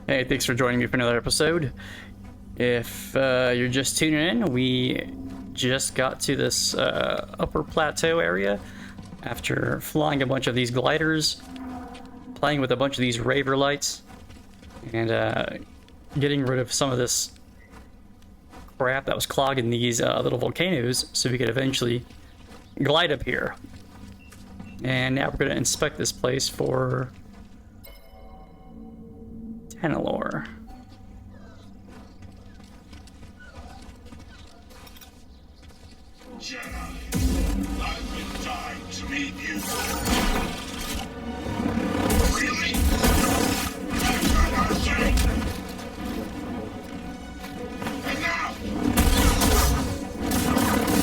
Hey, thanks for joining me for another episode. If you're just tuning in, we just got to this upper plateau area after flying a bunch of these gliders, playing with a bunch of these raver lights, and getting rid of some of this crap that was clogging these little volcanoes so we could eventually glide up here. And now we're going to inspect this place for Tanalor. Jedi, I've been dying to meet you. Really? That's what I'm saying. And now,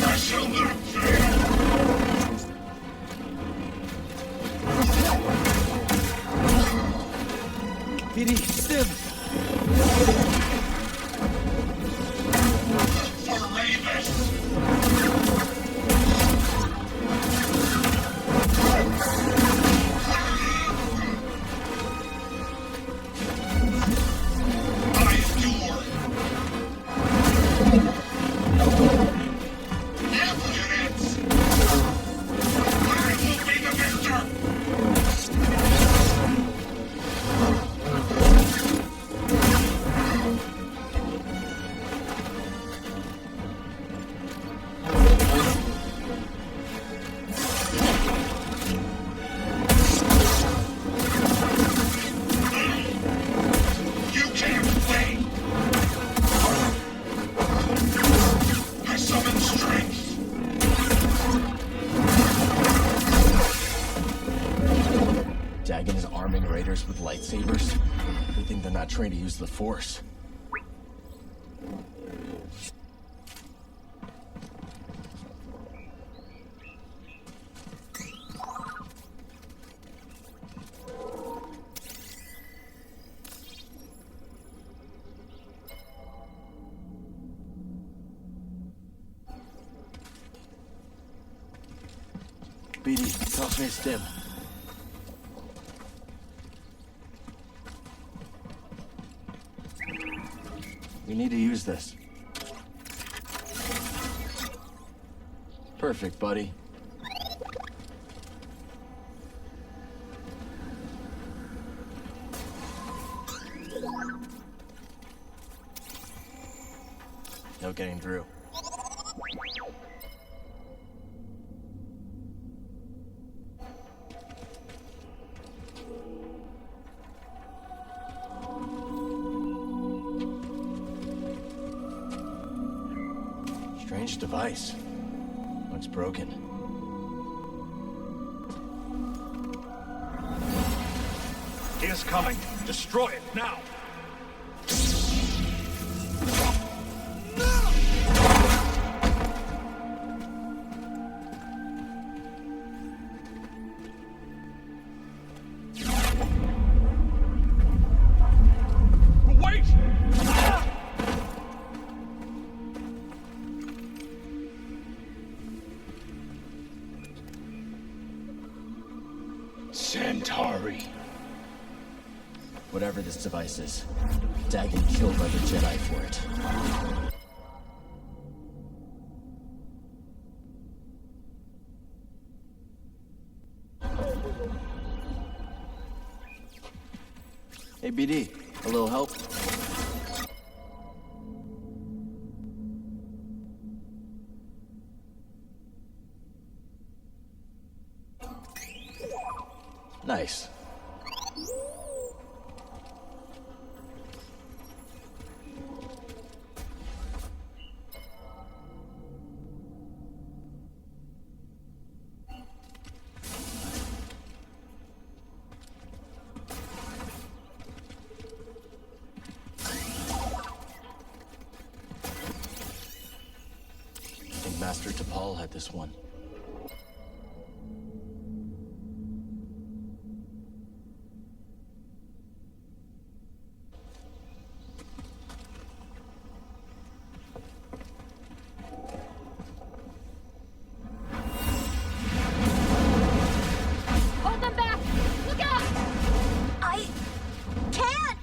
I shall not fail. PD, Stim! For Ravis. I endure. Evidence. I will be the victor. You can't win! I summon strength! Dagon is arming raiders with lightsabers. Good thing they're not trained to use the Force. BD, talk to me, Stim. We need to use this. Perfect, buddy. No getting through. Strange device. Looks broken. He is coming. Destroy it now. Wait! Centauri. Whatever this device is, Dagon killed other Jedi for it. Hey, BD, a little help? Nice. I think Master T'Pol had this one. Hold them back! Look out! I can't!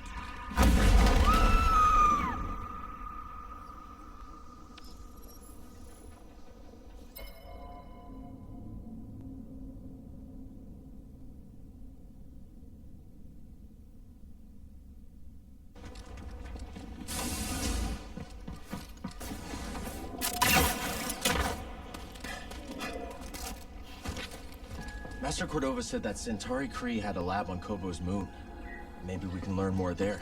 Master Cordova said that Centauri Kree had a lab on Kobo's moon. Maybe we can learn more there.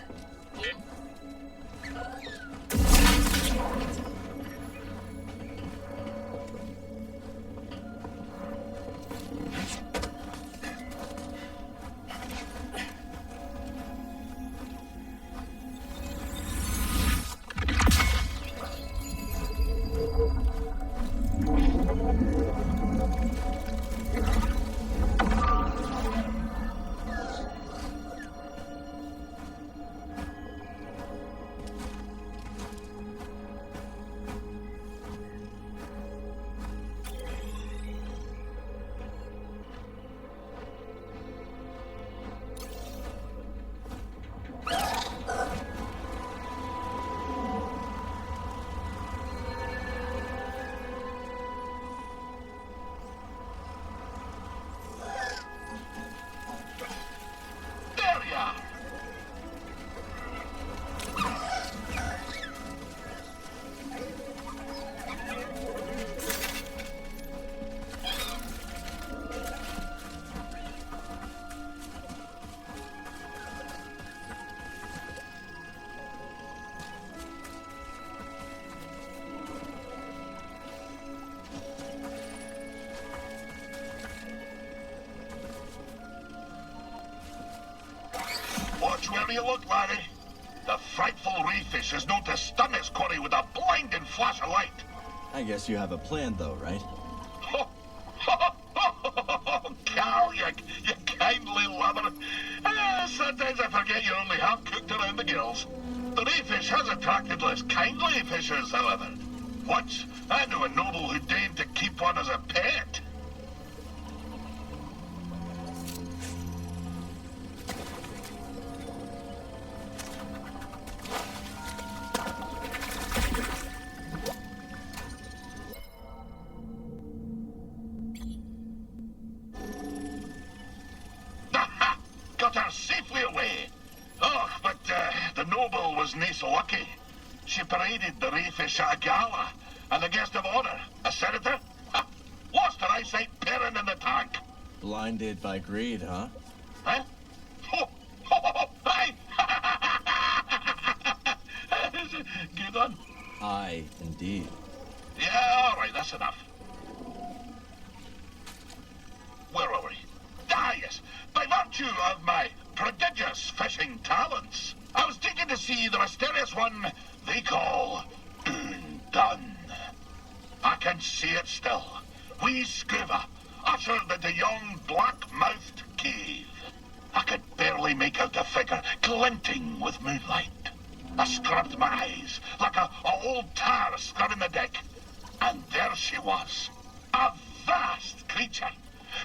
Watch where you look, laddie. The frightful reeffish is known to stun its quarry with a blinding flash of light. I guess you have a plan, though, right? Cal, you kindly lover. Sometimes I forget you're only half-cooked around the gills. The reeffish has attracted less kindly fishes, however. Once, I knew a noble who deigned to keep one as a pet. Got her safely away. Oh, but the noble was nae so lucky. She paraded the reeffish at a gala, and the guest of honor, a senator, lost her eyesight peering in the tank. Blinded by greed, huh? Huh? Hey! Good on. Aye, indeed. Yeah, all right, that's enough. Where were we? Ah, yes. By virtue of my prodigious fishing talents, I was taken to see the mysterious one they call Undone. I can see it still. Wee scuba, ushered into yon black-mouthed cave. I could barely make out the figure, glinting with moonlight. I scrubbed my eyes, like a old tar scrubbing the deck. And there she was, a vast creature.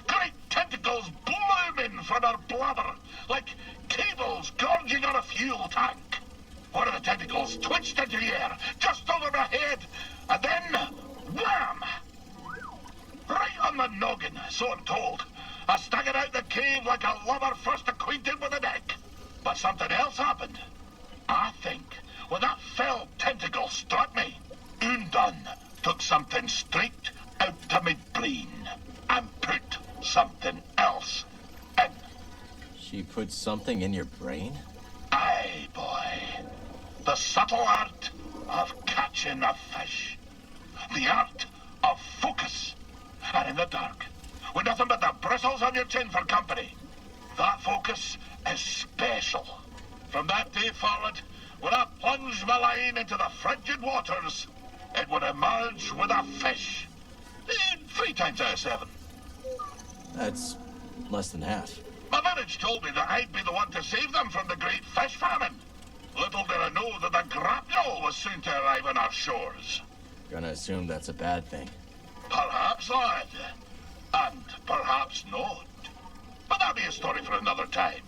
Great tentacles blooming from her blubber, like cables gorging on a fuel tank. One of the tentacles twitched into the air, just over my head, and then, wham! Right on the noggin, so I'm told. I staggered out the cave like a lover first acquainted with the deck. But something else happened. I think when that fell tentacle struck me, Undone took something straight out to my brain and put something else in. She put something in your brain? Aye, boy. The subtle art of catching a fish. The art of focus. And in the dark, with nothing but the bristles on your chin for company, that focus is special. From that day forward, when I plunged my line into the frigid waters, it would emerge with a fish. 3 times out of 7. That's less than half. My marriage told me that I'd be the one to save them from the great fish famine. Little did I know that the grapnel was soon to arrive on our shores. Gonna assume that's a bad thing. Perhaps, lad. And perhaps not. But that'll be a story for another time.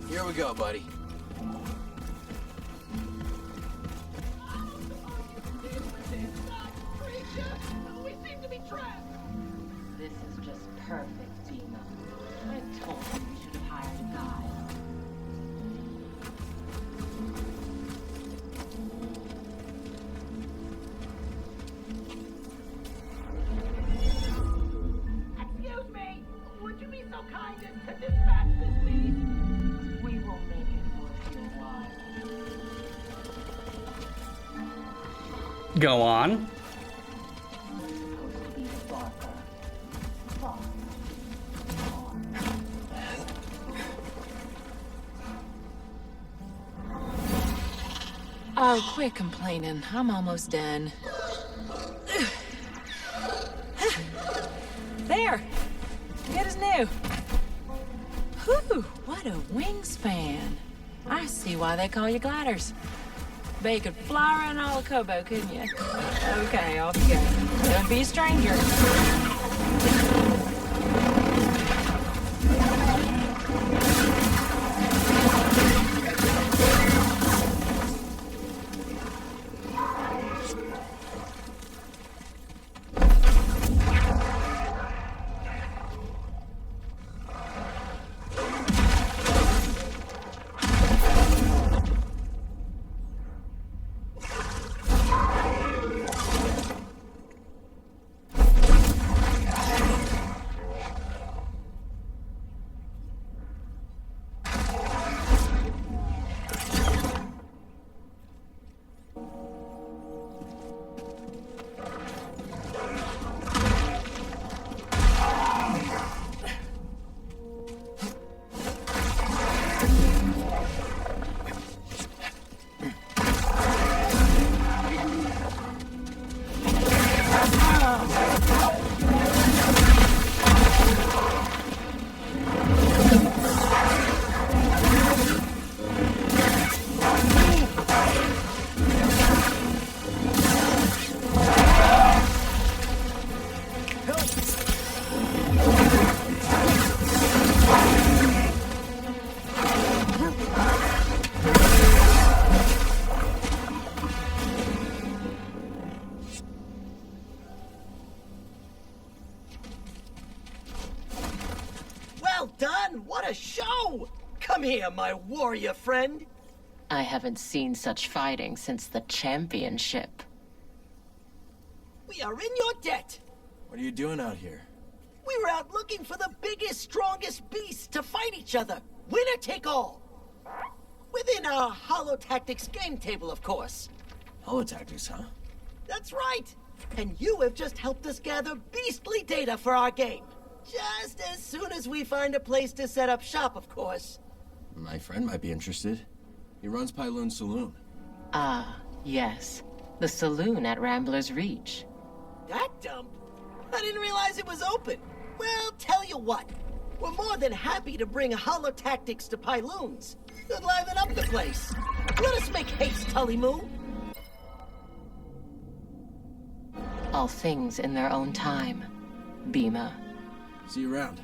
Here we go, buddy. This is just perfect, Dina. I told you we should have hired a guide. Excuse me, would you be so kind as to dispatch this beast? We will make it worth your while. Go on. We're supposed to be Sparker. Spark. Oh, quit complaining. I'm almost done. There! Good as new. Whew, what a wingspan. I see why they call you gliders. Bet you could fly around all of Kobo, couldn't you? Okay, off you go. Don't be a stranger. Well done! What a show! Come here, my warrior friend. I haven't seen such fighting since the championship. We are in your debt. What are you doing out here? We were out looking for the biggest, strongest beasts to fight each other. Winner take all. Within our Holotactics game table, of course. Holotactics, huh? That's right. And you have just helped us gather beastly data for our game. Just as soon as we find a place to set up shop, of course. My friend might be interested. He runs Pyloon Saloon. Ah, yes. The saloon at Rambler's Reach. That dump? I didn't realize it was open. Well, tell you what. We're more than happy to bring Holotactics to Pyloons. Could liven up the place. Let us make haste, Tully Moo. All things in their own time. Bima. See you around.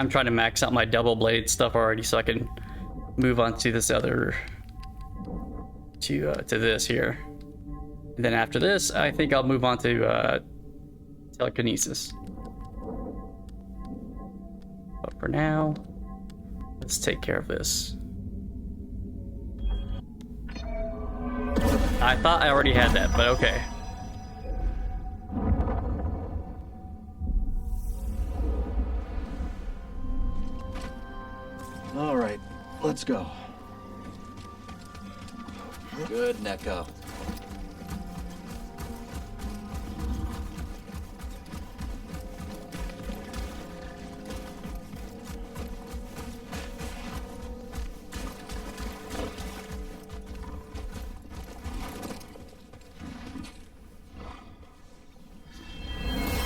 I'm trying to max out my double blade stuff already so I can move on to this other to this here. And then after this, I think I'll move on to telekinesis. But for now, let's take care of this. I thought I already had that, but okay. All right, let's go. Good, Neko.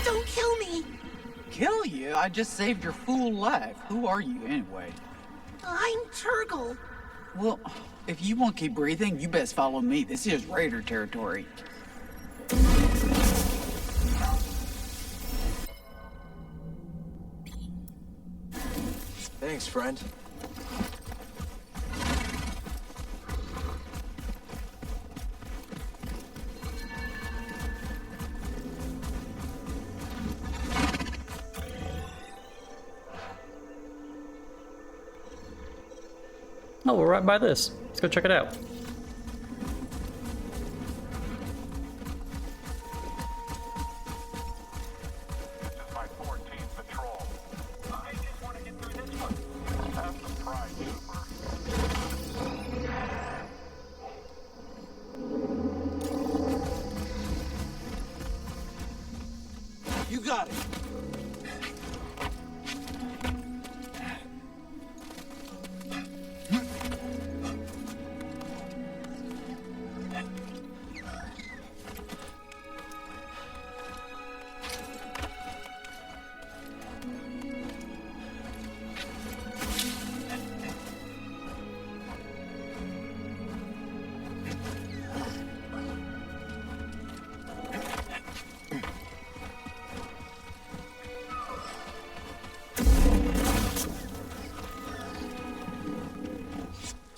Don't kill me! Kill you? I just saved your fool life. Who are you anyway? I'm Turgle. Well, if you want to keep breathing, you best follow me. This is Raider territory. Thanks, friend. Oh, we're right by this. Let's go check it out. This is my 14th patrol. I just want to get through this one. Have some pride, Trooper. You got it.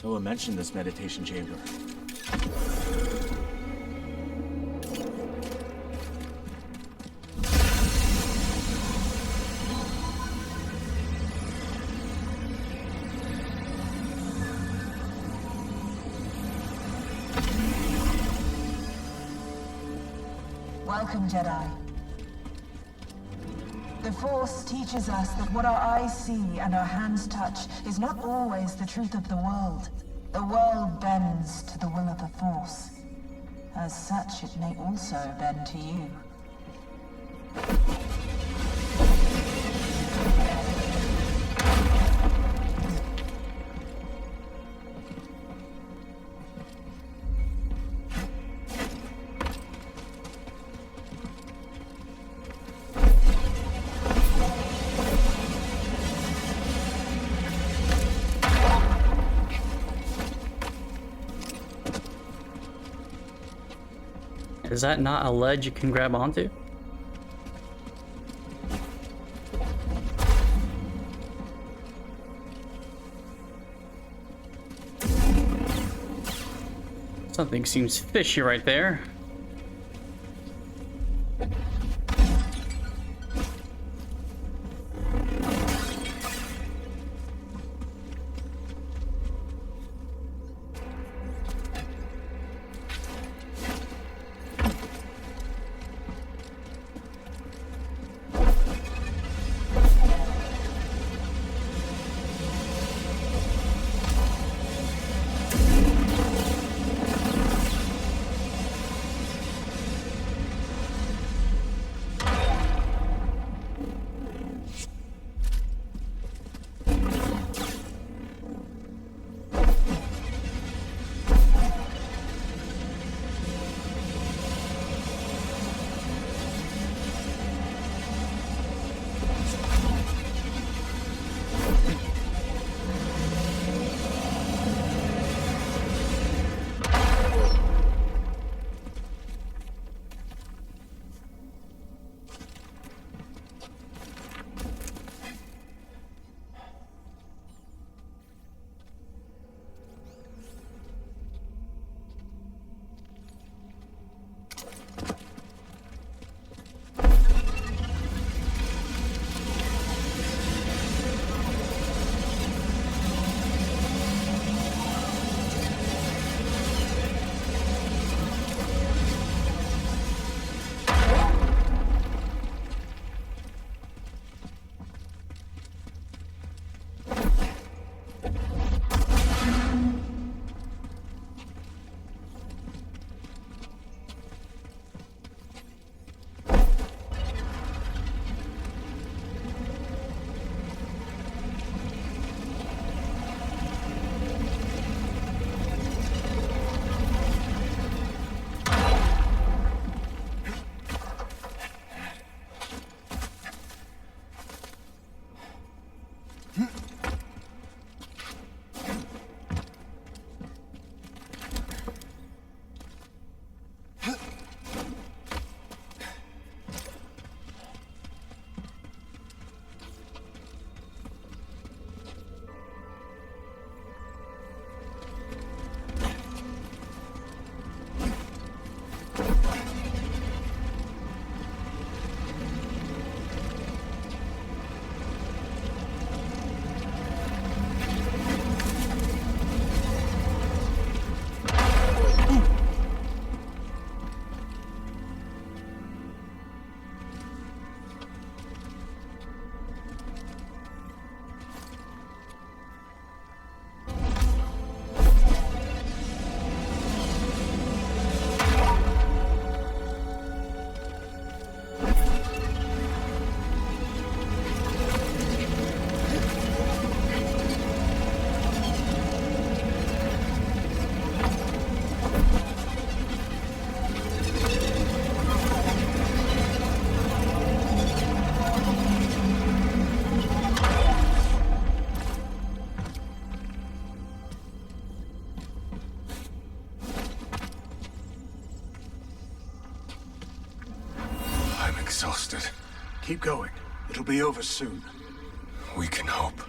Toa mentioned this meditation chamber. Welcome, Jedi. The Force teaches us that what our eyes see and our hands touch is not always the truth of the world. The world bends to the will of the Force. As such, it may also bend to you. Is that not a ledge you can grab onto? Something seems fishy right there. exhausted. Keep going. It'll be over soon. We can hope.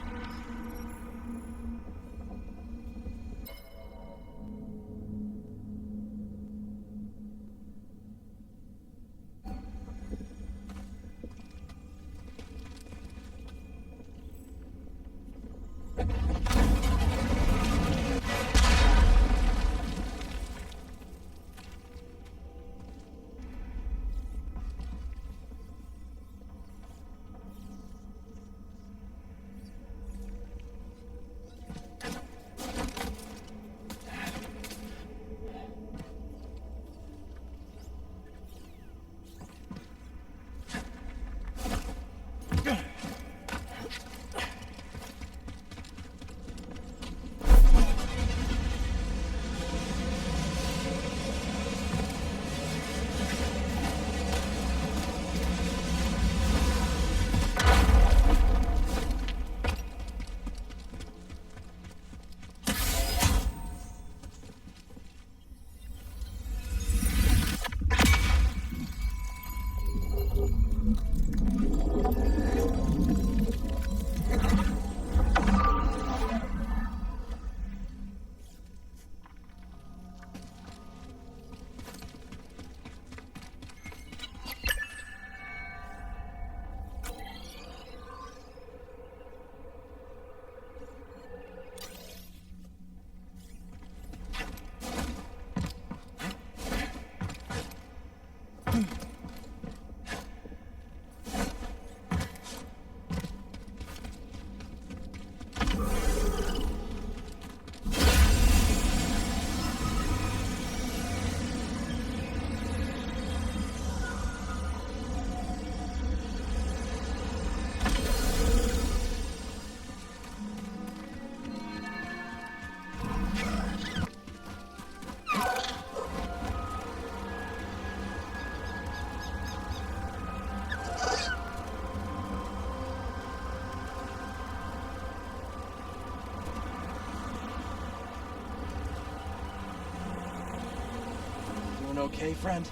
Okay, friend?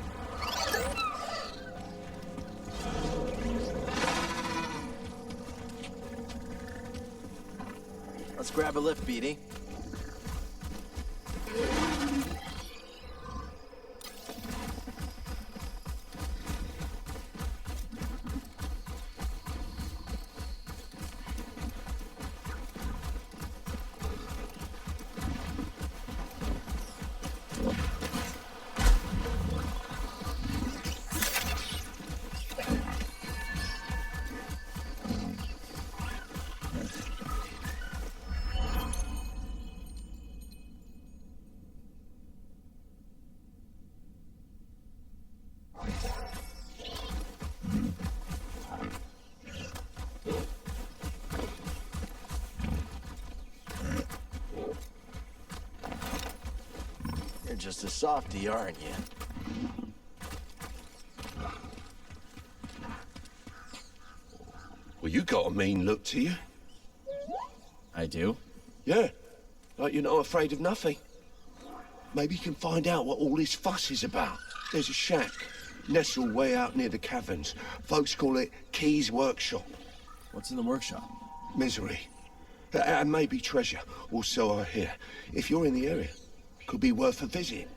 Let's grab a lift, Beatty. You're just a softie, aren't you? Well, you got a mean look to you. I do? Yeah, like you're not afraid of nothing. Maybe you can find out what all this fuss is about. There's a shack, nestled way out near the caverns. Folks call it Key's Workshop. What's in the workshop? Misery. And maybe treasure, or so I hear. If you're in the area, could be worth a visit.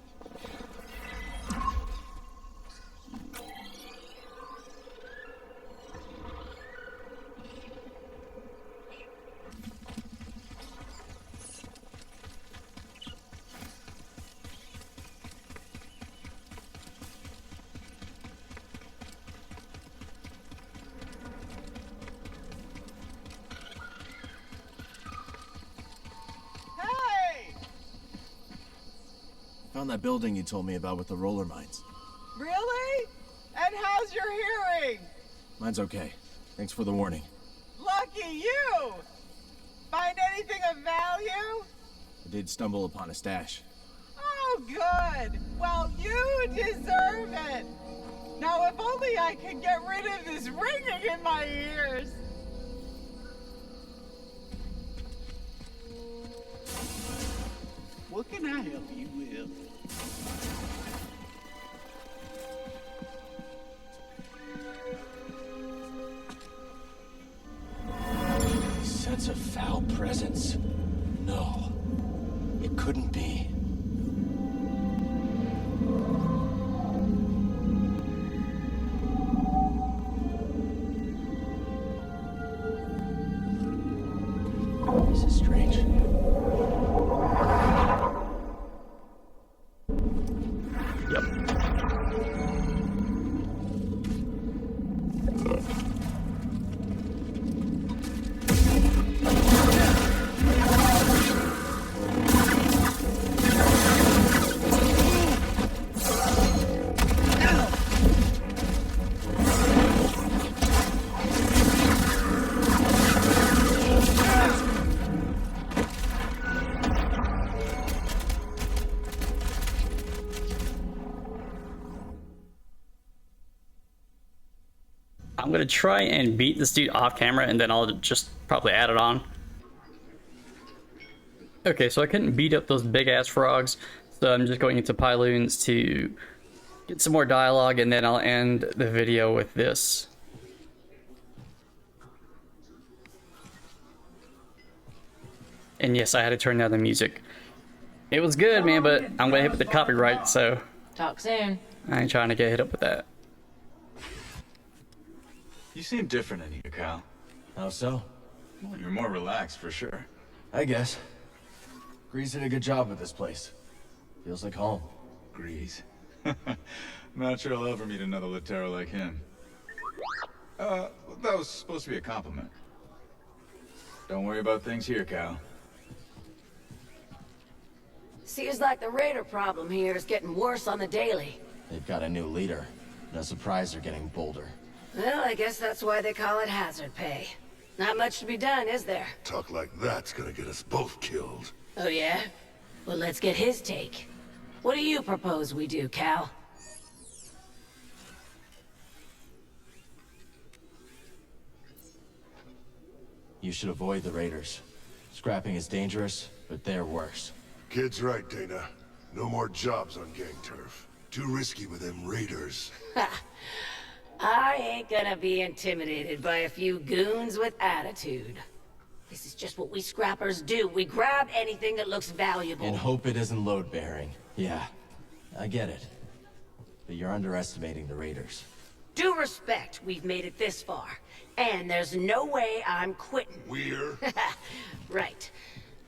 Found that building you told me about with the roller mines. Really? And how's your hearing? Mine's okay. Thanks for the warning. Lucky you! Find anything of value? I did stumble upon a stash. Oh, good. Well, you deserve it. Now, if only I could get rid of this ringing in my ears. What can I help you with? see. This is strange. I'm gonna try and beat this dude off camera, and then I'll just probably add it on. Okay, so I couldn't beat up those big ass frogs, so I'm just going into Pyloons to get some more dialogue, and then I'll end the video with this. And yes, I had to turn down the music. It was good, man, but I'm gonna hit with the copyright, so Talk soon. I ain't trying to get hit up with that. You seem different in here, Cal. How so? Well, you're more relaxed for sure. I guess. Grease did a good job with this place. Feels like home. Grease. Not sure I'll ever meet another Latero like him. That was supposed to be a compliment. Don't worry about things here, Cal. Seems like the raider problem here is getting worse on the daily. They've got a new leader. No surprise they're getting bolder. Well, I guess that's why they call it hazard pay. Not much to be done, is there? Talk like that's gonna get us both killed. Oh yeah? Well, let's get his take. What do you propose we do, Cal? You should avoid the raiders. Scrapping is dangerous, but they're worse. Kid's right, Dana. No more jobs on gang turf. Too risky with them raiders. I ain't gonna be intimidated by a few goons with attitude. This is just what we scrappers do. We grab anything that looks valuable. And hope it isn't load-bearing. Yeah, I get it. But you're underestimating the raiders. Due respect, we've made it this far. And there's no way I'm quitting. We're? Right.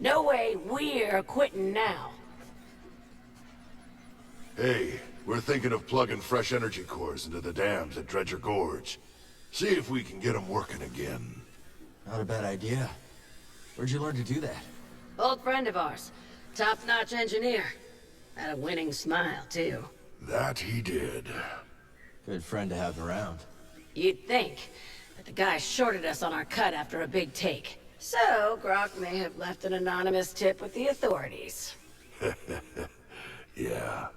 No way we're quitting now. Hey, we're thinking of plugging fresh energy cores into the dams at Dredger Gorge. See if we can get them working again. Not a bad idea. Where'd you learn to do that? Old friend of ours. Top-notch engineer. Had a winning smile, too. That he did. Good friend to have around. You'd think. But the guy shorted us on our cut after a big take. So, Grok may have left an anonymous tip with the authorities. Yeah.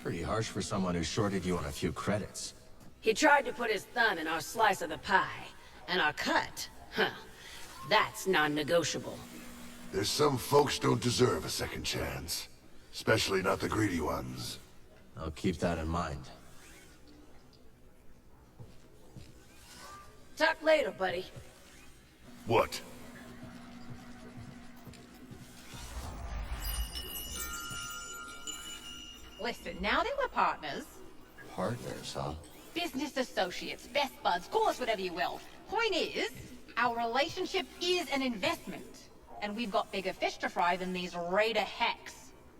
Pretty harsh for someone who shorted you on a few credits. He tried to put his thumb in our slice of the pie. And our cut, huh, that's non-negotiable. There's some folks don't deserve a second chance. Especially not the greedy ones. I'll keep that in mind. Talk later, buddy. What? Listen, now that we're partners, Partners, huh? business associates, best buds, call us whatever you will. Point is, our relationship is an investment. And we've got bigger fish to fry than these raider hacks.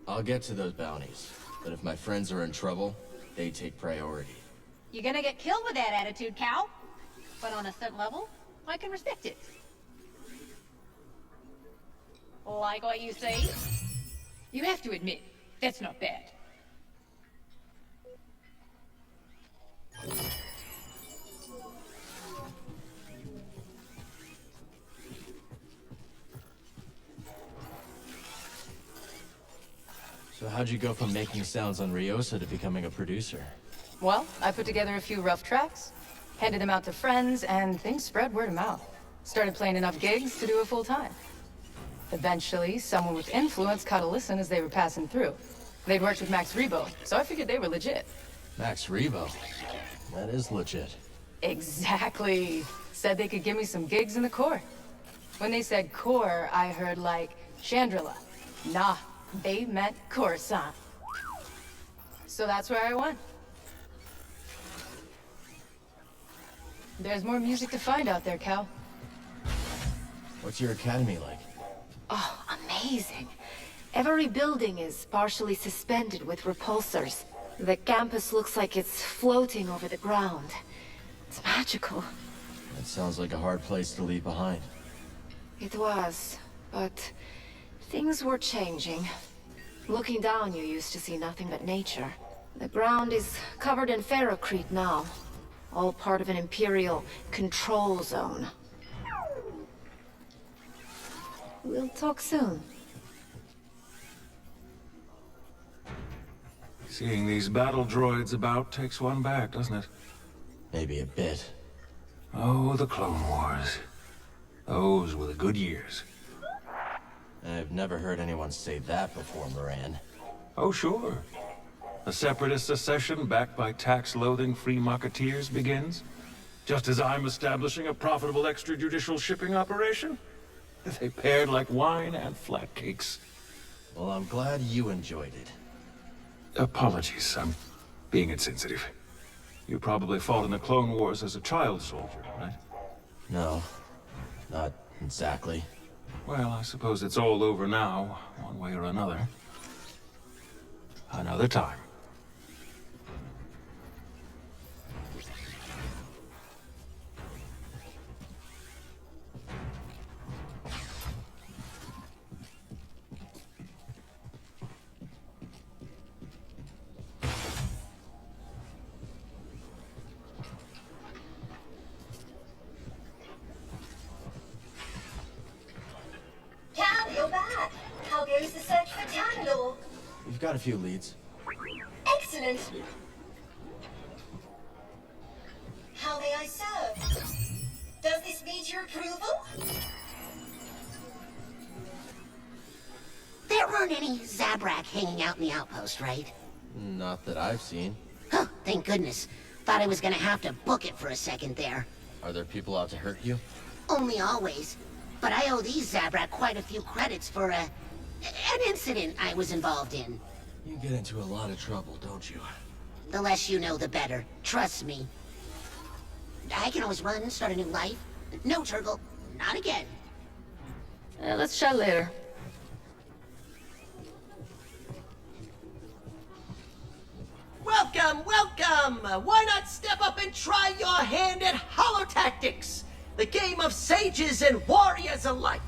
I'll get to those bounties. But if my friends are in trouble, they take priority. You're gonna get killed with that attitude, Cal. But on a certain level, I can respect it. Like what you see? You have to admit, that's not bad. So how'd you go from making sounds on Ryosa to becoming a producer? Well, I put together a few rough tracks, handed them out to friends, and things spread word of mouth. Started playing enough gigs to do it full time. Eventually, someone with influence caught a listen as they were passing through. They'd worked with Max Rebo, so I figured they were legit. Max Rebo? That is legit. Exactly. Said they could give me some gigs in the Corps. When they said core, I heard like Chandrila. Nah, they meant Coruscant. So that's where I went. There's more music to find out there, Cal. What's your academy like? Oh, amazing. Every building is partially suspended with repulsors. The campus looks like it's floating over the ground. It's magical. That sounds like a hard place to leave behind. It was, but things were changing. Looking down, you used to see nothing but nature. The ground is covered in ferrocrete now. All part of an Imperial control zone. We'll talk soon. Seeing these battle droids about takes one back, doesn't it? Maybe a bit. Oh, the Clone Wars. Those were the good years. I've never heard anyone say that before, Moran. Oh, sure. A separatist secession backed by tax-loathing free marketeers begins. Just as I'm establishing a profitable extrajudicial shipping operation. They paired like wine and flatcakes. Well, I'm glad you enjoyed it. Apologies, I'm being insensitive. You probably fought in the Clone Wars as a child soldier, right? No, not exactly. Well, I suppose it's all over now, one way or another. Another time. Cal, you're back. How goes the search for Tandor? We've got a few leads. Excellent. How may I serve? Does this meet your approval? There weren't any Zabrak hanging out in the outpost, right? Not that I've seen. Huh, thank goodness. Thought I was gonna have to book it for a second there. Are there people out to hurt you? Only always. But I owe these Zabrak quite a few credits for an incident I was involved in. You get into a lot of trouble, don't you? The less you know, the better. Trust me. I can always run, start a new life. No, Turgle. Not again. Let's chat later. Welcome, welcome! Why not step up and try your hand at Holotactics? The game of sages and warriors alike.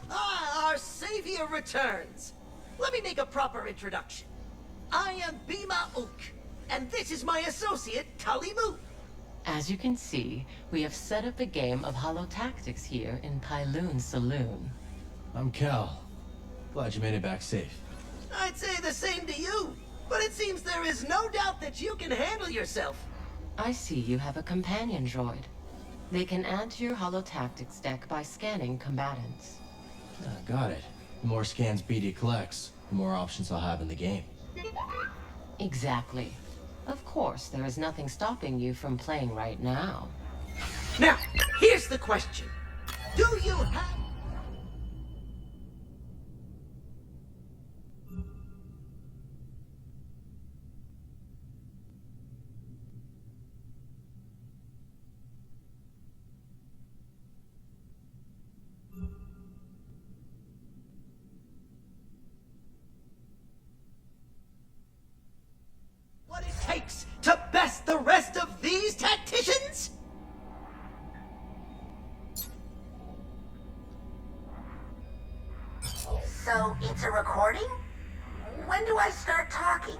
Ah, our savior returns. Let me make a proper introduction. I am Bima Uk, and this is my associate, Talimu. As you can see, we have set up a game of Holotactics here in Pyloon's saloon. I'm Cal. Glad you made it back safe. I'd say the same to you, but it seems there is no doubt that you can handle yourself. I see you have a companion droid. They can add to your Holotactics deck by scanning combatants. Got it. The more scans BD collects, the more options I'll have in the game. Exactly. Of course, there is nothing stopping you from playing right now. Now, here's the question. Do you have... what it takes to best the rest of these tacticians? So, it's a recording? When do I start talking?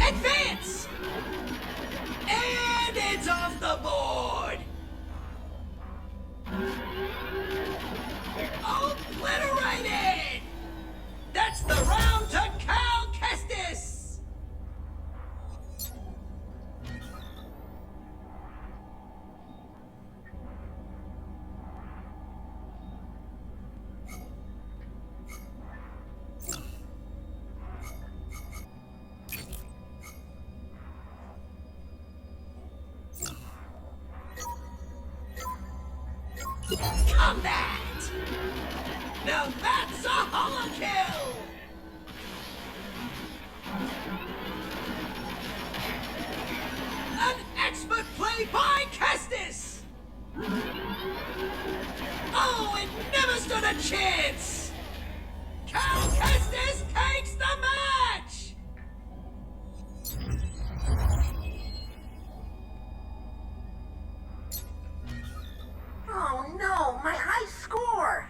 Advance! And it's off the board! that? Now that's a holo kill! An expert play by Kestis! Oh, it never stood a chance! Cal Kestis takes the match! Oh no, my high score!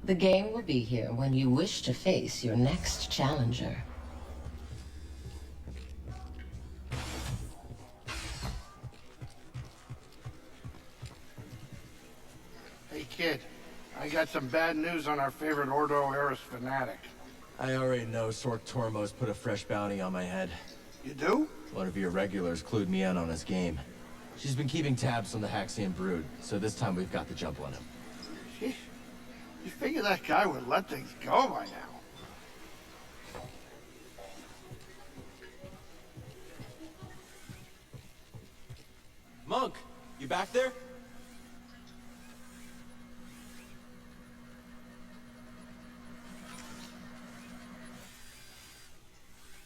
The game will be here when you wish to face your next challenger. Hey kid, I got some bad news on our favorite Ordo Eris fanatic. I already know Sork Tormo's put a fresh bounty on my head. You do? One of your regulars clued me in on his game. She's been keeping tabs on the Haxian brood, so this time we've got the jump on him. Sheesh. You figure that guy would let things go by now. Monk, you back there?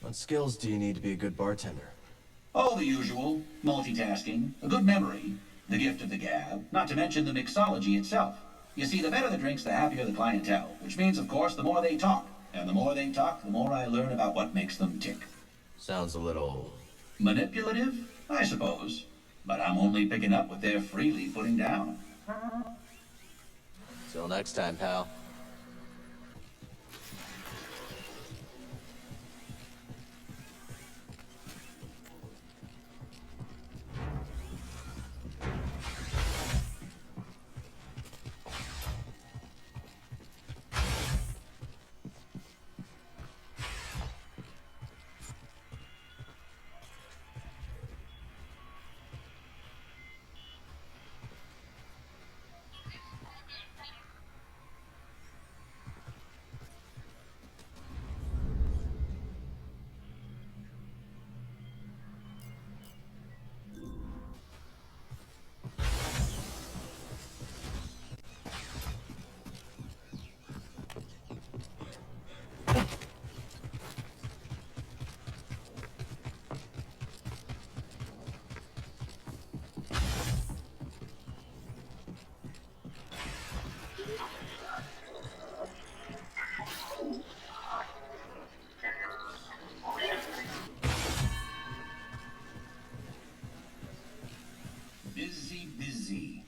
What skills do you need to be a good bartender? All the usual. Multitasking, a good memory, the gift of the gab, not to mention the mixology itself. You see, the better the drinks, the happier the clientele, which means, of course, the more they talk. And the more they talk, the more I learn about what makes them tick. Sounds a little... manipulative, I suppose. But I'm only picking up what they're freely putting down. Till next time, pal. Busy.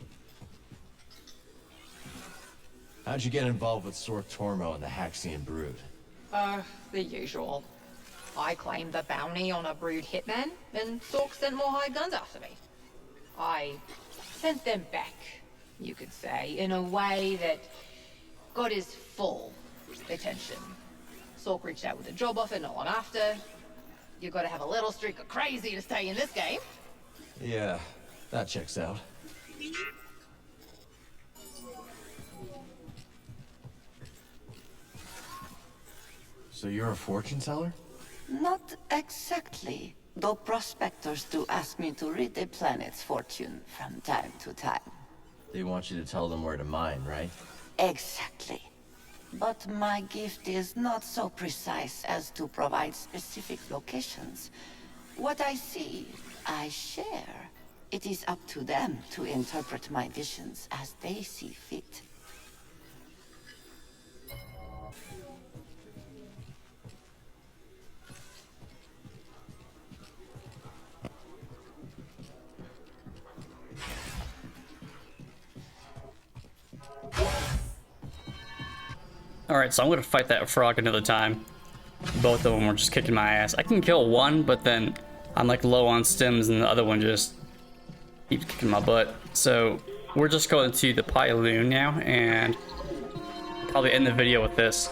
How'd you get involved with Sork Tormo and the Haxian brood? The usual. I claimed the bounty on a brood hitman, and Sork sent more hired guns after me. I sent them back, you could say, in a way that got his full attention. Sork reached out with a job offer not long after. You gotta have a little streak of crazy to stay in this game. Yeah, that checks out. So you're a fortune teller? Not exactly, though prospectors do ask me to read the planet's fortune from time to time. They want you to tell them where to mine, right? Exactly. But my gift is not so precise as to provide specific locations. What I see, I share. It is up to them to interpret my visions as they see fit. Alright, so I'm gonna fight that frog another time. Both of them were just kicking my ass. I can kill one, but then I'm like low on stims and the other one just keeps kicking my butt. So we're just going to the Pyloon now and probably end the video with this.